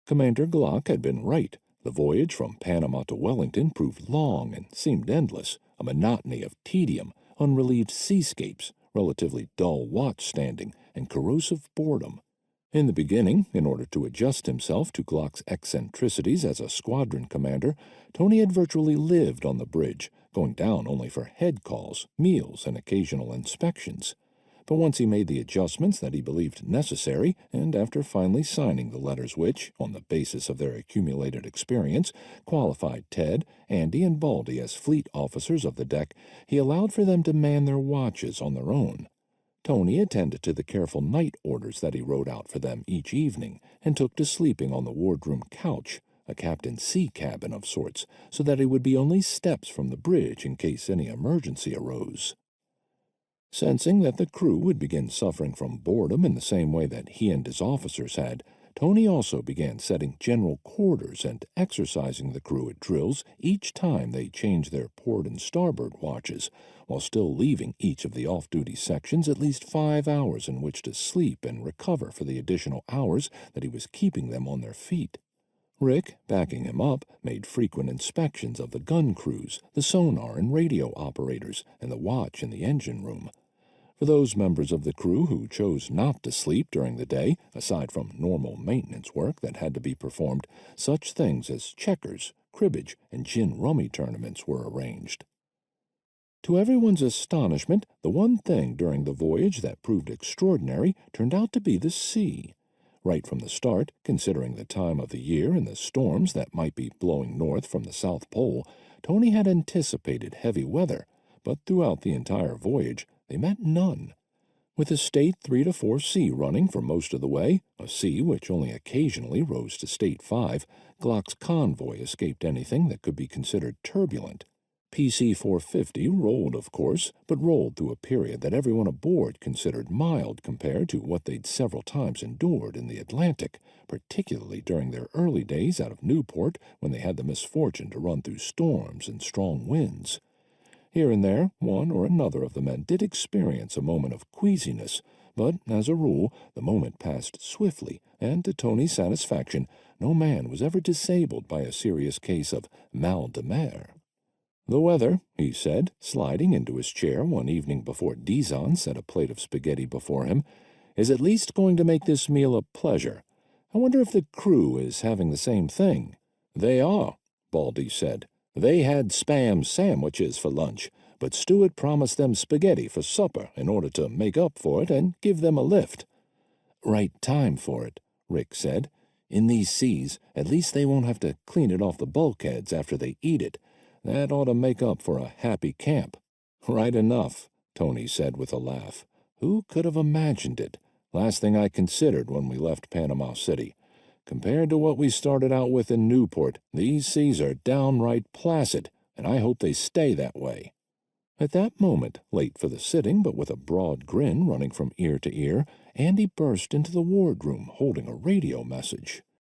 Commander Glock had been right. The voyage from Panama to Wellington proved long and seemed endless, a monotony of tedium, unrelieved seascapes, relatively dull watch-standing, and corrosive boredom. In the beginning, in order to adjust himself to Glock's eccentricities as a squadron commander, Tony had virtually lived on the bridge, going down only for head calls, meals, and occasional inspections. But once he made the adjustments that he believed necessary, and after finally signing the letters which, on the basis of their accumulated experience, qualified Ted, Andy, and Baldy as fleet officers of the deck, he allowed for them to man their watches on their own. Tony attended to the careful night orders that he wrote out for them each evening, and took to sleeping on the wardroom couch, a captain's sea cabin of sorts, so that he would be only steps from the bridge in case any emergency arose. Sensing that the crew would begin suffering from boredom in the same way that he and his officers had, Tony also began setting general quarters and exercising the crew at drills each time they changed their port and starboard watches, while still leaving each of the off-duty sections at least 5 hours in which to sleep and recover for the additional hours that he was keeping them on their feet. Rick, backing him up, made frequent inspections of the gun crews, the sonar and radio operators, and the watch in the engine room. For those members of the crew who chose not to sleep during the day, aside from normal maintenance work that had to be performed, such things as checkers, cribbage, and gin-rummy tournaments were arranged. To everyone's astonishment, the one thing during the voyage that proved extraordinary turned out to be the sea. Right from the start, considering the time of the year and the storms that might be blowing north from the South Pole, Tony had anticipated heavy weather, but throughout the entire voyage they met none. With a state 3 to 4 sea running for most of the way, a sea which only occasionally rose to state 5, Glock's convoy escaped anything that could be considered turbulent. PC-450 rolled, of course, but rolled through a period that everyone aboard considered mild compared to what they'd several times endured in the Atlantic, particularly during their early days out of Newport when they had the misfortune to run through storms and strong winds. Here and there, one or another of the men did experience a moment of queasiness, but, as a rule, the moment passed swiftly, and, to Tony's satisfaction, no man was ever disabled by a serious case of mal de mer. "The weather," he said, sliding into his chair one evening before Dizon set a plate of spaghetti before him, "is at least going to make this meal a pleasure. I wonder if the crew is having the same thing." "They are," Baldy said. "They had Spam sandwiches for lunch, but Stewart promised them spaghetti for supper in order to make up for it and give them a lift." "Right time for it," Rick said. "In these seas, at least they won't have to clean it off the bulkheads after they eat it. That ought to make up for a happy camp." "Right enough," Tony said with a laugh. "Who could have imagined it? Last thing I considered when we left Panama City. Compared to what we started out with in Newport, these seas are downright placid, and I hope they stay that way." At that moment, late for the sitting but with a broad grin running from ear to ear, Andy burst into the wardroom holding a radio message.